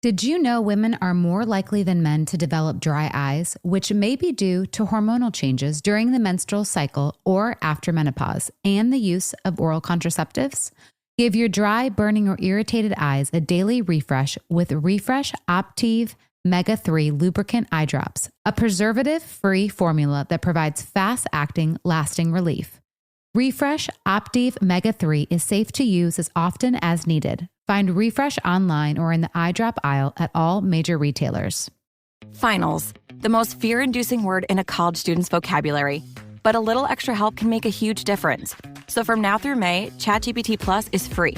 Did you know women are more likely than men to develop dry eyes, which may be due to hormonal changes during the menstrual cycle or after menopause, and the use of oral contraceptives? Give your dry, burning, or irritated eyes a daily refresh with Refresh Optive Mega 3 Lubricant Eye Drops, a preservative-free formula that provides fast-acting, lasting relief. Refresh Optive Mega 3 is safe to use as often as needed. Find Refresh online or in the eye drop aisle at all major retailers. Finals, the most fear-inducing word in a college student's vocabulary. But a little extra help can make a huge difference. So from now through May, ChatGPT Plus is free,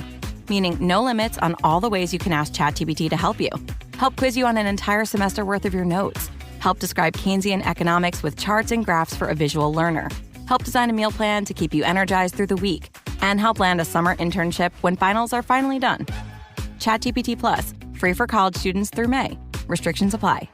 meaning no limits on all the ways you can ask ChatGPT to help you. Help quiz you on an entire semester worth of your notes. Help describe Keynesian economics with charts and graphs for a visual learner. Help design a meal plan to keep you energized through the week. And help land a summer internship when finals are finally done. ChatGPT Plus, free for college students through May. Restrictions apply.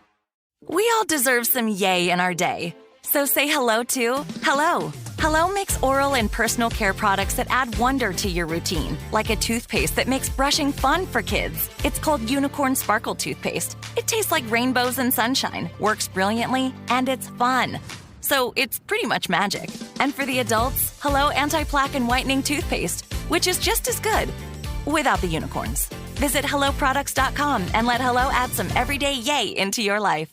We all deserve some yay in our day. So say hello to Hello. Hello makes oral and personal care products that add wonder to your routine, like a toothpaste that makes brushing fun for kids. It's called Unicorn Sparkle Toothpaste. It tastes like rainbows and sunshine, works brilliantly, and it's fun. So it's pretty much magic. And for the adults, Hello Anti-Plaque and Whitening Toothpaste, which is just as good, without the unicorns. Visit HelloProducts.com and let Hello add some everyday yay into your life.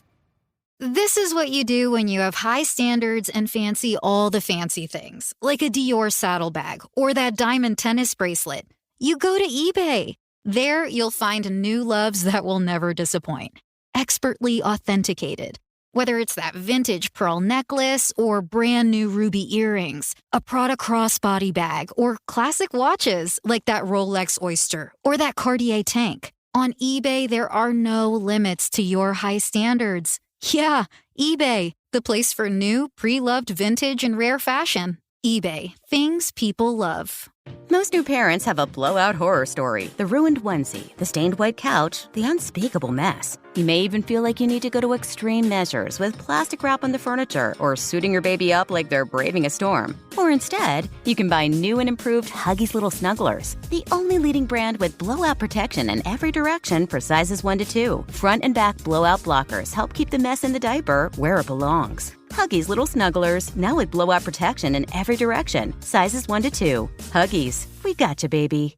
This is what you do when you have high standards and fancy all the fancy things, like a Dior saddlebag or that diamond tennis bracelet. You go to eBay. There, you'll find new loves that will never disappoint. Expertly authenticated. Whether it's that vintage pearl necklace or brand new ruby earrings, a Prada crossbody bag, or classic watches like that Rolex Oyster or that Cartier tank. On eBay, there are no limits to your high standards. Yeah, eBay, the place for new, pre-loved vintage and rare fashion. eBay, things people love. Most new parents have a blowout horror story. The ruined onesie, the stained white couch, the unspeakable mess. You may even feel like you need to go to extreme measures with plastic wrap on the furniture or suiting your baby up like they're braving a storm. Or instead, you can buy new and improved Huggies Little Snugglers, the only leading brand with blowout protection in every direction for sizes 1 to 2. Front and back blowout blockers help keep the mess in the diaper where it belongs. Huggies Little Snugglers, now with blowout protection in every direction. Sizes 1 to 2. Huggies, we got you, baby.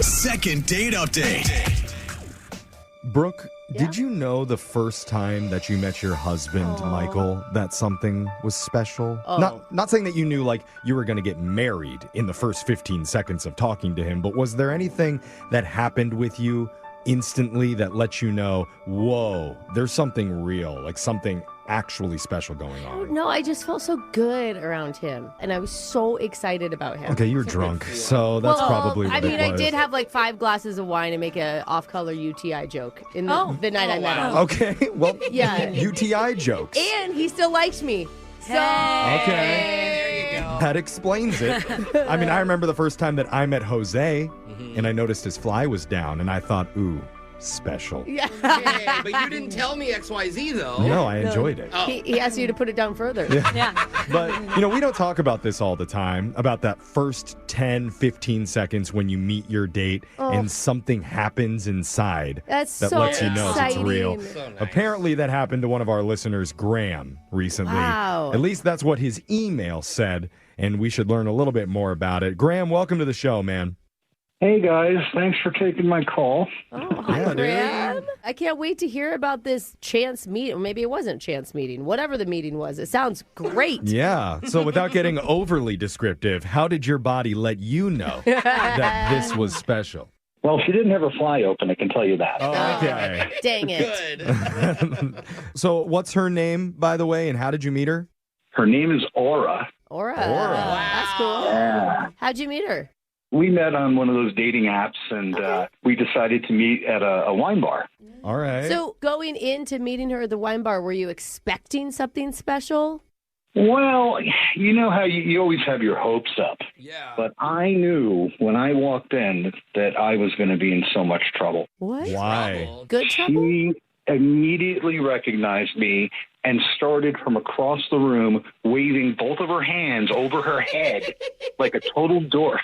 Second date update. Brooke, did you know the first time that you met your husband, Michael, that something was special? Not saying that you knew, like, you were going to get married in the first 15 seconds of talking to him, but was there anything that happened with you instantly that let you know, whoa, there's something real, like something actually special going on? No, I just felt so good around him, and I was so excited about him. Okay, you're drunk, so that's probably what it was. I did have like 5 glasses of wine and make a off-color UTI joke the night I met him. Okay, well, Yeah. UTI jokes. And he still likes me. So Okay. That explains it. I mean, I remember the first time that I met Jose, and I noticed his fly was down, and I thought, ooh, special. Yeah. Yeah, but you didn't tell me XYZ, though. No, I enjoyed it. Oh. He asked you to put it down further. Yeah. But, we don't talk about this all the time, about that first 10, 15 seconds when you meet your date and something happens inside that so lets you know it's real. So nice. Apparently, that happened to one of our listeners, Graham, recently. Wow. At least that's what his email said, and we should learn a little bit more about it. Graham, welcome to the show, man. Hey, guys. Thanks for taking my call. Hi, Graham. I can't wait to hear about this chance meet, or maybe it wasn't chance meeting. Whatever the meeting was, it sounds great. Yeah. So without getting overly descriptive, how did your body let you know that this was special? Well, she didn't have her fly open, I can tell you that. Okay. Dang it. Good. So what's her name, by the way, and how did you meet her? Her name is Aura. Aura. That's cool. Yeah. How'd you meet her? We met on one of those dating apps, and we decided to meet at a wine bar. All right. So going into meeting her at the wine bar, were you expecting something special? Well, you know how you always have your hopes up. Yeah. But I knew when I walked in that I was going to be in so much trouble. What? Why? Trouble. Good trouble? She immediately recognized me and started from across the room waving both of her hands over her head like a total dork.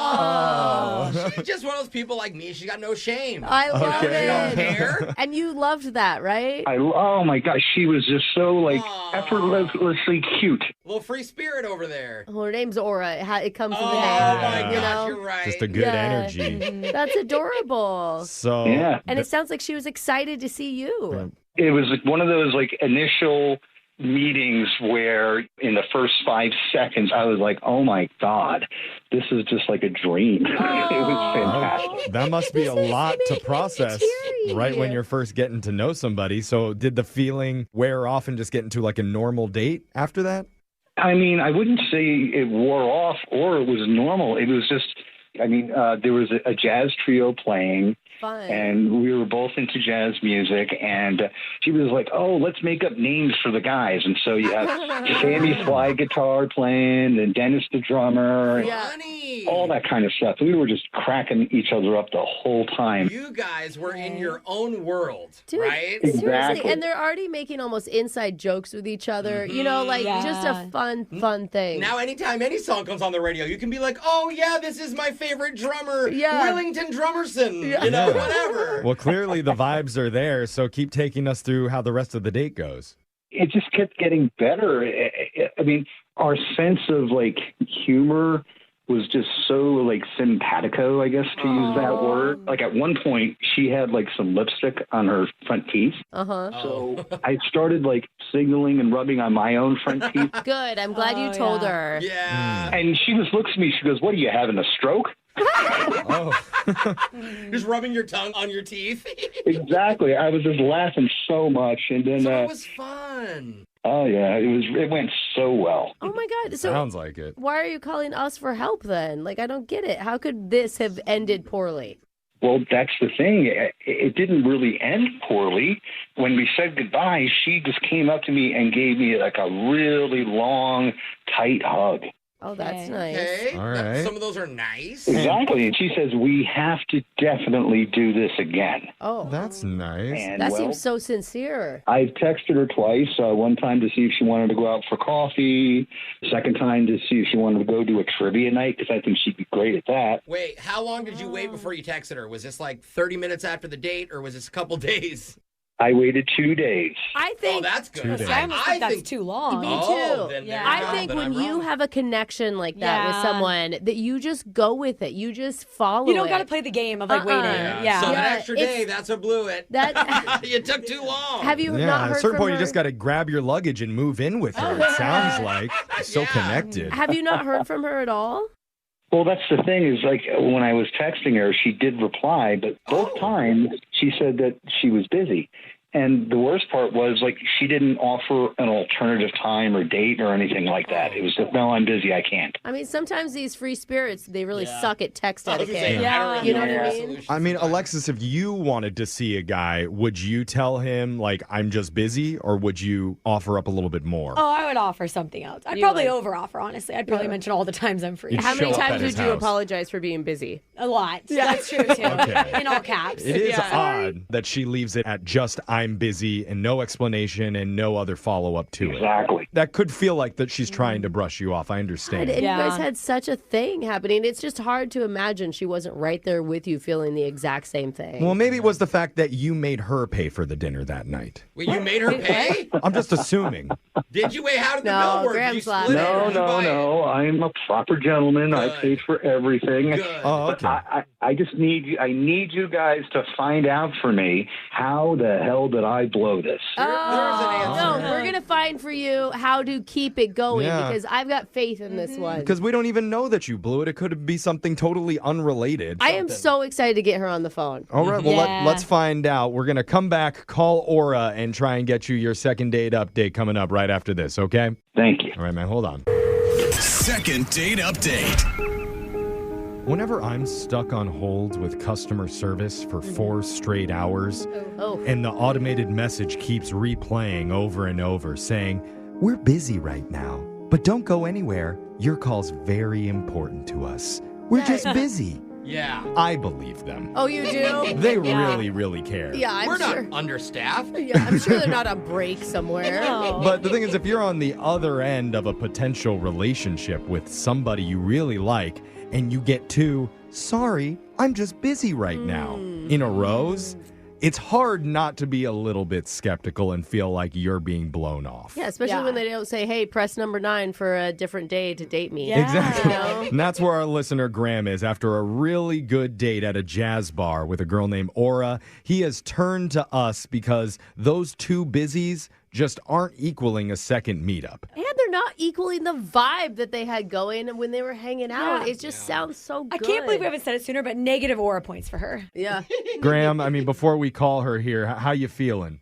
Oh, she's just one of those people like me. She got no shame. I love She don't it. care. And you loved that, right? Oh my gosh, she was just so like Aw. effortlessly cute. Little free spirit over there. Well, her name's Aura. It comes with Oh the name. my you gosh, know? you're right. Just a good energy. That's adorable. So Yeah. And it sounds like she was excited to see you. It was like one of those like initial meetings where in the first 5 seconds I was like, oh my God, this is just like a dream. It was fantastic. that must be a lot to making me process teary. right when you're first getting to know somebody. So did the feeling wear off and just get into like a normal date after that? I mean, I wouldn't say it wore off or it was normal. It was just, there was a jazz trio playing. Fun. And we were both into jazz music, and she was like, oh, let's make up names for the guys. And so you have Sammy slide guitar playing, and Dennis the drummer, Funny. all that kind of stuff. We were just cracking each other up the whole time. You guys were in your own world, Dude, right? seriously. Exactly. And they're already making almost inside jokes with each other. You know, like just a fun thing. Now, anytime any song comes on the radio, you can be like, oh, yeah, this is my favorite drummer, Yeah. Willington Drummerson, you know, whatever. Well, clearly the vibes are there. So keep taking us through how the rest of the date goes. It just kept getting better. I mean, our sense of like humor was just so like simpatico, I guess, to use that word. Like at one point she had like some lipstick on her front teeth. So I started like signaling and rubbing on my own front teeth. Good. I'm glad you told her. Yeah. And she just looks at me, she goes, what are you having, a stroke? Oh, Just rubbing your tongue on your teeth. Exactly. I was just laughing so much. And then So it was fun. oh yeah, it went so well. Oh my God. So sounds like it. why are you calling us for help then? Like, I don't get it. How could this have ended poorly? Well, that's the thing. It didn't really end poorly. When we said goodbye, she just came up to me and gave me like a really long, tight hug. Oh, that's nice. Okay. All right. Some of those are nice. Exactly. And she says, we have to definitely do this again. Oh, That's nice. And that well, seems so sincere. I've texted her twice. One time to see if she wanted to go out for coffee. The second time to see if she wanted to go do a trivia night because I think she'd be great at that. Wait, how long did you wait before you texted her? Was this like 30 minutes after the date, or was this a couple days? I waited 2 days. I Oh, think that's good. 2 days. I almost think that's too long. Me Oh, too. then there Yeah. you go. I think Then when I'm you wrong. have a connection like that with Yeah. someone, that you just go with it. You just follow You don't it. got to play the game of like waiting. Yeah. So Yeah, that extra day, it's- that's what blew it. That You took too long. have you Yeah, not at heard a certain from point, her? you just got to grab your luggage and move in with her. It sounds like so Yeah. connected. Have you not heard from her at all? Well, that's the thing is like when I was texting her, she did reply, but both times she said that she was busy. And the worst part was, like, she didn't offer an alternative time or date or anything like that. It was just, no, I'm busy, I can't. I mean, sometimes these free spirits, they really suck at text I was gonna etiquette. say, I don't You know really what I know mean? solutions I mean, sometimes. Alexis, if you wanted to see a guy, would you tell him, like, I'm just busy, or would you offer up a little bit more? Oh, I would offer something else. I'd You probably like- over offer, honestly. I'd probably mention all the times I'm free. You'd How many show up at times his would you house. apologize for being busy? A lot. That's true, too. Okay. In all caps. It is Yeah. odd that she leaves it at just I'm busy and no explanation and no other follow-up to it. Exactly. That could feel like that she's trying to brush you off. I understand. And you Yeah. guys had such a thing happening. It's just hard to imagine she wasn't right there with you feeling the exact same thing. Well, maybe it was the fact that you made her pay for the dinner that night. Wait, you made her pay? I'm just assuming. Did you? Wait, how did the No, bill work? Did Graham's you split laughing. it, or No, did you no, buy it? no. I'm a proper gentleman. I Good. paid for everything. Good. Oh, But okay. I just need you. I need you guys to find out for me how the hell did I blow this? There's an answer. No, we're going to find for you how to keep it going Yeah. because I've got faith in this one. Because we don't even know that you blew it. It could be something totally unrelated. I am so excited to get her on the phone. All right, well, Yeah. let's find out. We're going to come back, call Aura, and try and get you your second date update coming up right after this, okay? Thank you. All right, man, hold on. Second date update. Whenever I'm stuck on hold with customer service for 4 straight hours, Oh, and the automated message keeps replaying over and over saying, "We're busy right now, but don't go anywhere. Your call's very important to us. We're just busy." Yeah. I believe them. Oh, you do? They really, really care. Yeah, We're I'm sure. not understaffed. Yeah, I'm sure they're not on break somewhere. No. But the thing is, if you're on the other end of a potential relationship with somebody you really like, and you get two, sorry, I'm just busy right now, in a rows, it's hard not to be a little bit skeptical and feel like you're being blown off. Yeah, especially when they don't say, hey, press number 9 for a different day to date me. Yeah. Exactly. You know? And that's where our listener Graham is. After a really good date at a jazz bar with a girl named Aura, he has turned to us because those two busies just aren't equaling a second meetup. And they're not equaling the vibe that they had going when they were hanging out. Yeah. It just sounds so good. I can't believe we haven't said it sooner, but negative aura points for her. Yeah. Graham, I mean, before we call her here, how you feeling?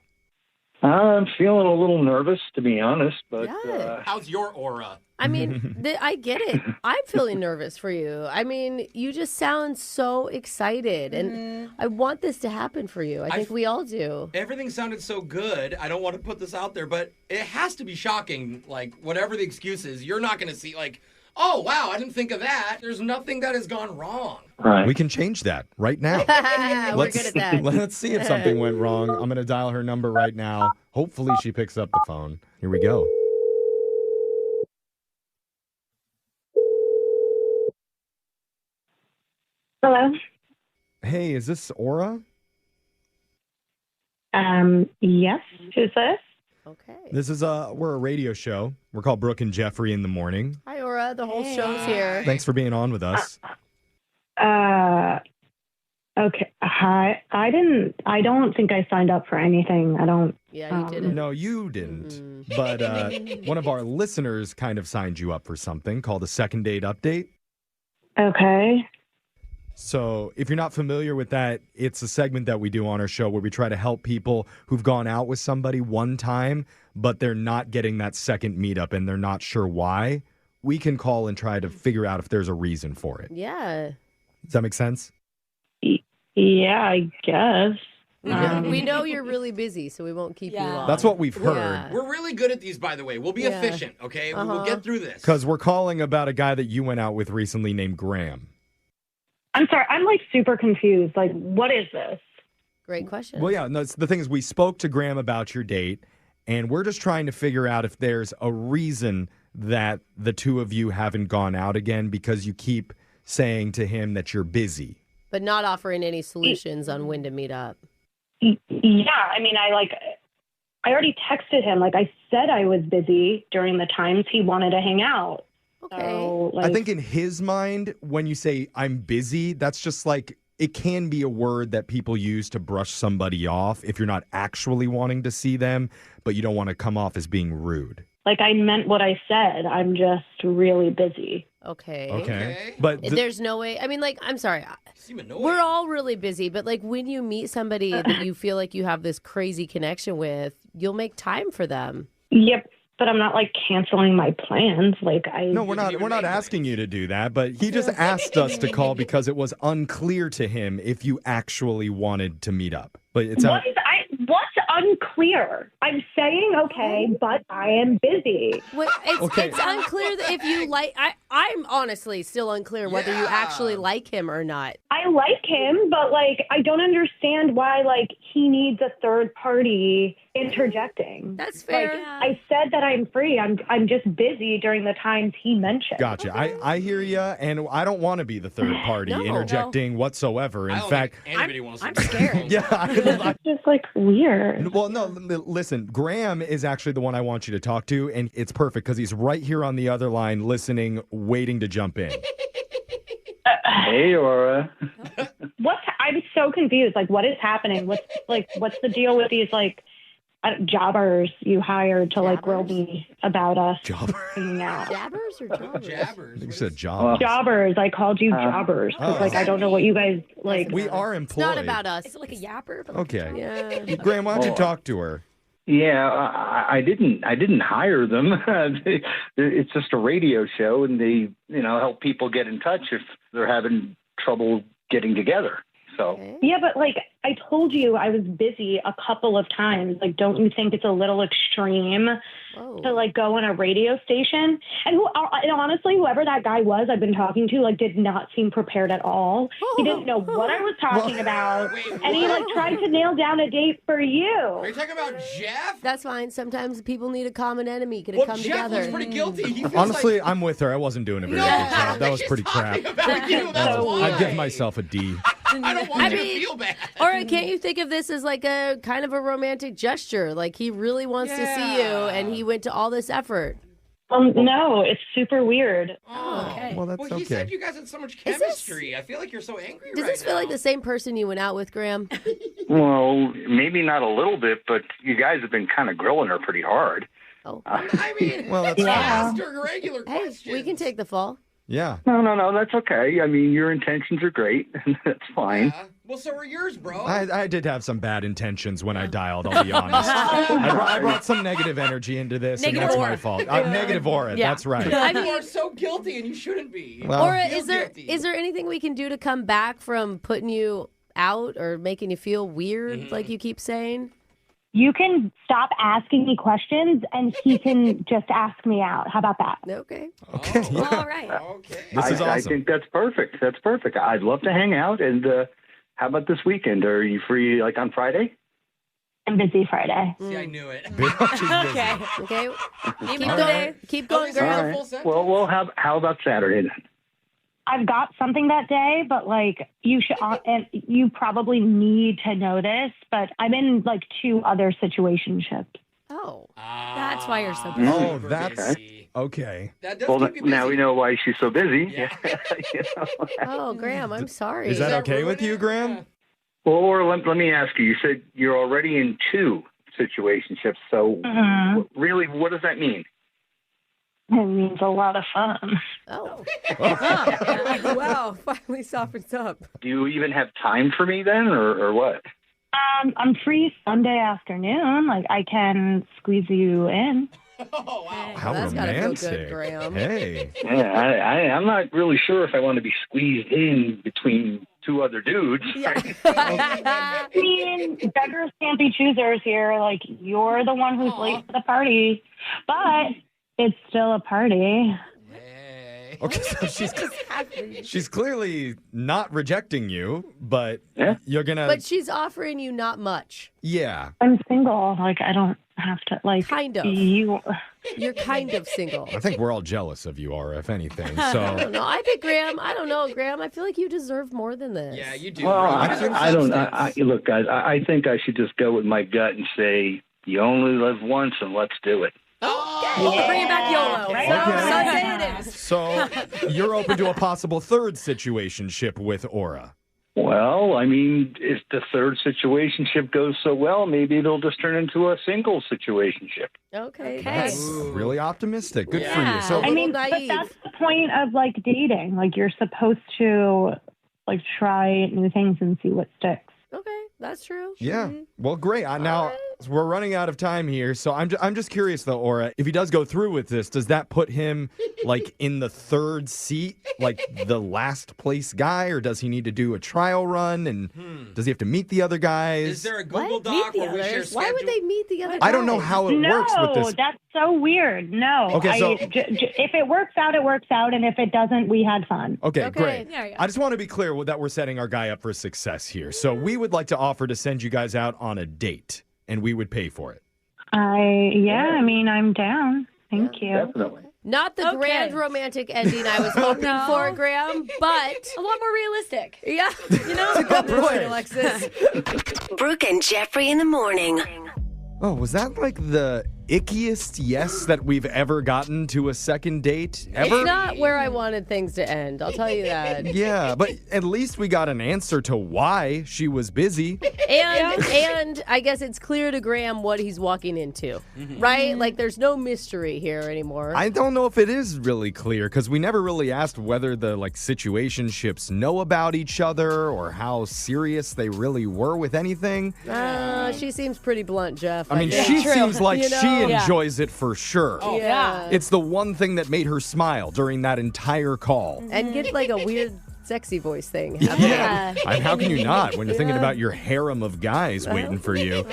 I'm feeling a little nervous, to be honest, but Yeah. How's your aura? I mean, I get it. I'm feeling nervous for you. I mean, you just sound so excited, and I want this to happen for you. I think we all do. Everything sounded so good. I don't want to put this out there, but it has to be shocking. Like, whatever the excuse is, you're not going to see, like, oh, wow, I didn't think of that. There's nothing that has gone wrong. right. We can change that right now. We're good at that. Let's see if something went wrong. I'm going to dial her number right now. Hopefully she picks up the phone. Here we go. Hello. Hey, is this Aura? Yes. Who's this? Okay. This is we're a radio show. We're called Brooke and Jeffery in the morning. Hi, Aura. The whole show's here. Thanks for being on with us. Okay. Hi. I don't think I signed up for anything. I don't. Yeah, you didn't. No, you didn't. But one of our listeners kind of signed you up for something called a second date update. Okay. So if you're not familiar with that, it's a segment that we do on our show where we try to help people who've gone out with somebody one time, but they're not getting that second meetup and they're not sure why. We can call and try to figure out if there's a reason for it. Yeah. Does that make sense? Yeah, I guess. We know you're really busy, so we won't keep you long. That's what we've heard. Yeah. We're really good at these, by the way. We'll be Yeah. efficient, okay? We'll get through this. Because we're calling about a guy that you went out with recently named Graham. I'm sorry. I'm like super confused. Like, what is this? Great question. Well, yeah, no, the thing is we spoke to Graham about your date, and we're just trying to figure out if there's a reason that the two of you haven't gone out again because you keep saying to him that you're busy. But not offering any solutions on when to meet up. Yeah. I mean, I already texted him. Like, I said I was busy during the times he wanted to hang out. Okay. So, I think in his mind, when you say I'm busy, that's just like it can be a word that people use to brush somebody off if you're not actually wanting to see them, but you don't want to come off as being rude. like, I meant what I said. I'm just really busy. Okay. But there's no way. I mean, like, I'm sorry. We're all really busy, but like when you meet somebody that you feel like you have this crazy connection with, you'll make time for them. Yep. But I'm not like canceling my plans. Like No, we're not asking you to do that, but he just asked us to call because it was unclear to him if you actually wanted to meet up. But it's what's unclear? I'm saying okay, but I am busy. It's unclear that if you like. I'm honestly still unclear whether you actually like him or not. I like him, but like I don't understand why like he needs a third party interjecting. That's fair. Like, I said that I'm free. I'm just busy during the times he mentioned. Gotcha. I hear you, and I don't want to be the third party interjecting whatsoever. In fact, I'm scared. Yeah, it's just like weird. Well, no, listen, Graham is actually the one I want you to talk to, and it's perfect because he's right here on the other line listening, waiting to jump in. Hey, Aura. I'm so confused. Like, what is happening? What's the deal with these like jobbers you hired to like grill me about us hanging out? Jabbers or jobbers? Jabbers. I think you said job. Jobbers. I called you jobbers. 'Cause, like, I don't know what you guys like. We are employed. It's not about us. Is it like a yapper? Okay. Yeah. Graham, why don't you talk to her? Yeah, I didn't hire them. It's just a radio show, and they help people get in touch if they're having trouble getting together. So Yeah, but like I told you, I was busy a couple of times. Like, don't you think it's a little extreme to like go on a radio station? And honestly, whoever that guy was I've been talking to, like, did not seem prepared at all. He didn't know what I was talking about, and he like tried to nail down a date for you. Are you talking about Jeff? That's fine. Sometimes people need a common enemy. Could it come Jeff together? was pretty guilty. He feels Honestly, like... I'm with her. I wasn't doing a very good job. That was pretty crap. About you. That's why. I'd give myself a D. I don't want you to feel bad. Or can't you think of this as like a kind of a romantic gesture? Like he really wants to see you, and he went to all this effort. No, it's super weird. Oh, okay. Well, that's he okay. said you guys had so much chemistry. I feel like you're so angry Does this feel like the same person you went out with, Graham? well, maybe not a little bit, but you guys have been kind of grilling her pretty hard. Oh, I mean, well, that's asked her regular questions. We can take the fall. Yeah. No, that's okay. I mean, your intentions are great. That's fine. Yeah. Well, so are yours, bro. I did have some bad intentions when I dialed, I'll be honest. I brought some negative energy into this, and that's my fault. Negative aura, that's right. I mean, you are so guilty, and you shouldn't be. Well, Or is there anything we can do to come back from putting you out or making you feel weird, like you keep saying? You can stop asking me questions, and he can just ask me out. How about that? Okay. Okay. All right. Okay. This is awesome. I think that's perfect. That's perfect. I'd love to hang out. And how about this weekend? Are you free like on Friday? I'm busy Friday. See, I knew it. Okay. Keep going, girl. All right. Well, how about Saturday then? I've got something that day, but like you should, and you probably need to know this, but I'm in like 2 other situationships. Oh. That's why you're so busy. Oh, that's okay. That does Well, keep you busy. now we know why she's so busy. Yeah. You know? Oh, Graham, I'm sorry. Is that okay with you, it? Graham? Yeah. Well, or let me ask you. You said you're already in 2 situationships. So really, what does that mean? It means a lot of fun. Oh. Wow, finally softens up. Do you even have time for me then, or what? I'm free Sunday afternoon. Like I can squeeze you in. Oh, wow. How that's gotta feel romantic. good, Graham. Hey. Yeah, I'm not really sure if I want to be squeezed in between 2 other dudes. I mean, beggars can't be choosers here. Like you're the one who's late for the party, but it's still a party. Hey. Okay, so she's clearly not rejecting you, but you're gonna. But she's offering you not much. Yeah. I'm single. Like I don't have to. Like Kind of. You're kind of single. I think we're all jealous of you, Aura, if anything. I So don't know. I think Graham. I don't know, Graham. I feel like you deserve more than this. Yeah, you do. Well, bro. I don't. Look, guys. I think I should just go with my gut and say you only live once, and let's do it. We'll bring it back YOLO. Okay. Sunday it is. So you're open to a possible third situationship with Aura. Well, I mean, if the third situationship goes so well, maybe it'll just turn into a single situationship. Okay. That's really optimistic. Good for Yeah. you. So I mean, but naive. that's the point of like dating. Like you're supposed to like try new things and see what sticks. Okay, that's true. yeah. Well, great. Now we're running out of time here, so I'm just curious though, Aura, if he does go through with this, does that put him like in the 3rd seat, like the last place guy, or does he need to do a trial run, and does he have to meet the other guys? Is there a Google What? Doc Meet the where we share others? schedule? Why would they meet the other I don't know guys? how it works with this. That's so weird. No. Okay, so- if it works out, it works out, and if it doesn't, we had fun. Okay, great. There you go. I just want to be clear that we're setting our guy up for success here. So we would like to offer to send you guys out on a date, and we would pay for it. I mean, I'm down. Thank you. Definitely. Not the grand romantic ending I was hoping for, Graham, but A lot more realistic. yeah. You know? Good point. Alexis. Brooke and Jeffrey in the morning. Oh, was that like the ickiest yes that we've ever gotten to a second date ever? It's not where I wanted things to end. I'll tell you that. Yeah, but at least we got an answer to why she was busy. And I guess it's clear to Graham what he's walking into, right? Like there's no mystery here anymore. I don't know if it is really clear because we never really asked whether the like situationships know about each other or how serious they really were with anything. She seems pretty blunt, Jeff. I mean, guess. she seems like You know? she enjoys it for sure. Oh, yeah. It's the one thing that made her smile during that entire call. And get like a weird sexy voice thing. Yeah. And how can you not when you're thinking about your harem of guys waiting for you?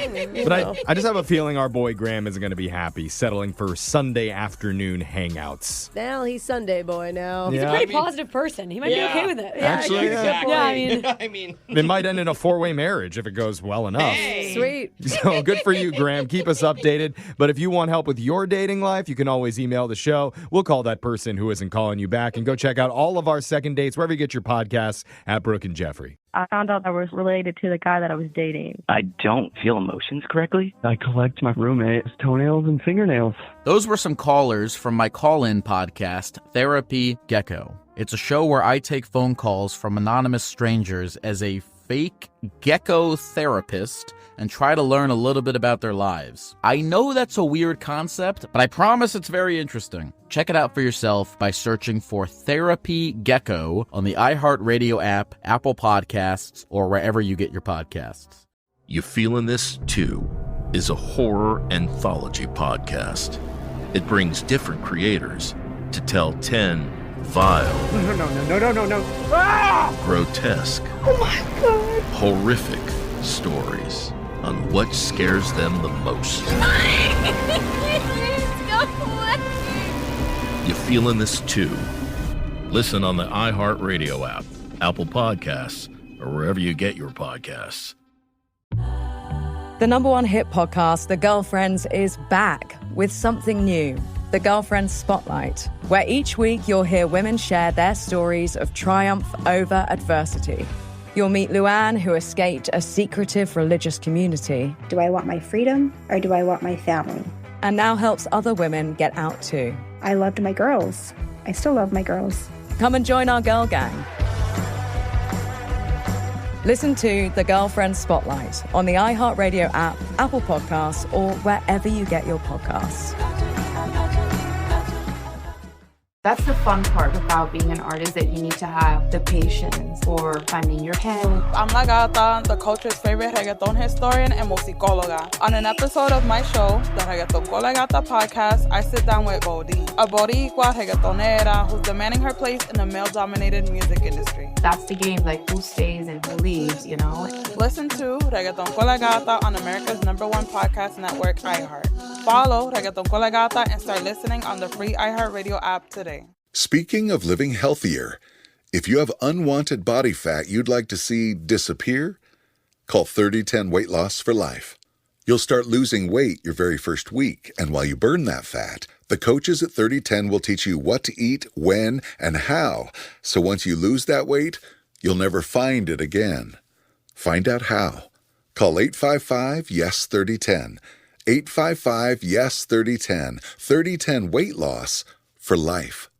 But I just have a feeling our boy Graham isn't going to be happy settling for Sunday afternoon hangouts. Well, he's Sunday boy now. He's a pretty positive person. He might be okay with it. Actually, I mean, it might end in a 4-way marriage if it goes well enough. Hey. Sweet. So good for you, Graham. Keep us updated. But if you want help with your dating life, you can always email the show. We'll call that person who isn't calling you back, and go check out all of our second dates wherever you get your podcasts at Brooke and Jeffrey. I found out I was related to the guy that I was dating. I don't feel emotions correctly. I collect my roommate's toenails and fingernails. Those were some callers from my call-in podcast, Therapy Gecko. It's a show where I take phone calls from anonymous strangers as a fake gecko therapist and try to learn a little bit about their lives. I know that's a weird concept, but I promise it's very interesting. Check it out for yourself by searching for Therapy Gecko on the iHeartRadio app, Apple Podcasts, or wherever you get your podcasts. You Feelin' This Too is a horror anthology podcast. It brings different creators to tell 10 vile, No. Ah! grotesque, Oh my God. horrific stories on what scares them the most. You Feelin' This Too? Listen on the iHeartRadio app, Apple Podcasts, or wherever you get your podcasts. The #1 hit podcast, The Girlfriends, is back with something new. The Girlfriends Spotlight, where each week you'll hear women share their stories of triumph over adversity. You'll meet Luann, who escaped a secretive religious community. Do I want my freedom or do I want my family? And now helps other women get out too. I loved my girls. I still love my girls. Come and join our girl gang. Listen to The Girlfriend Spotlight on the iHeartRadio app, Apple Podcasts, or wherever you get your podcasts. That's the fun part about being an artist, that you need to have the patience for finding your head. I'm La Gata, the culture's favorite reggaeton historian and musicóloga. On an episode of my show, the Reggaeton con La Gata podcast, I sit down with Bodhi, a Boricua reggaetonera who's demanding her place in the male-dominated music industry. That's the game, like who stays and who leaves, you know? Listen to Reggaeton con La Gata on America's #1 podcast network, iHeart. Follow Reggaeton con La Gata and start listening on the free iHeartRadio app today. Speaking of living healthier, if you have unwanted body fat you'd like to see disappear, call 3010 Weight Loss for Life. You'll start losing weight your very first week, and while you burn that fat, the coaches at 3010 will teach you what to eat, when, and how, so once you lose that weight, you'll never find it again. Find out how. Call 855-YES-3010. 855-YES-3010. 3010 Weight Loss for Life.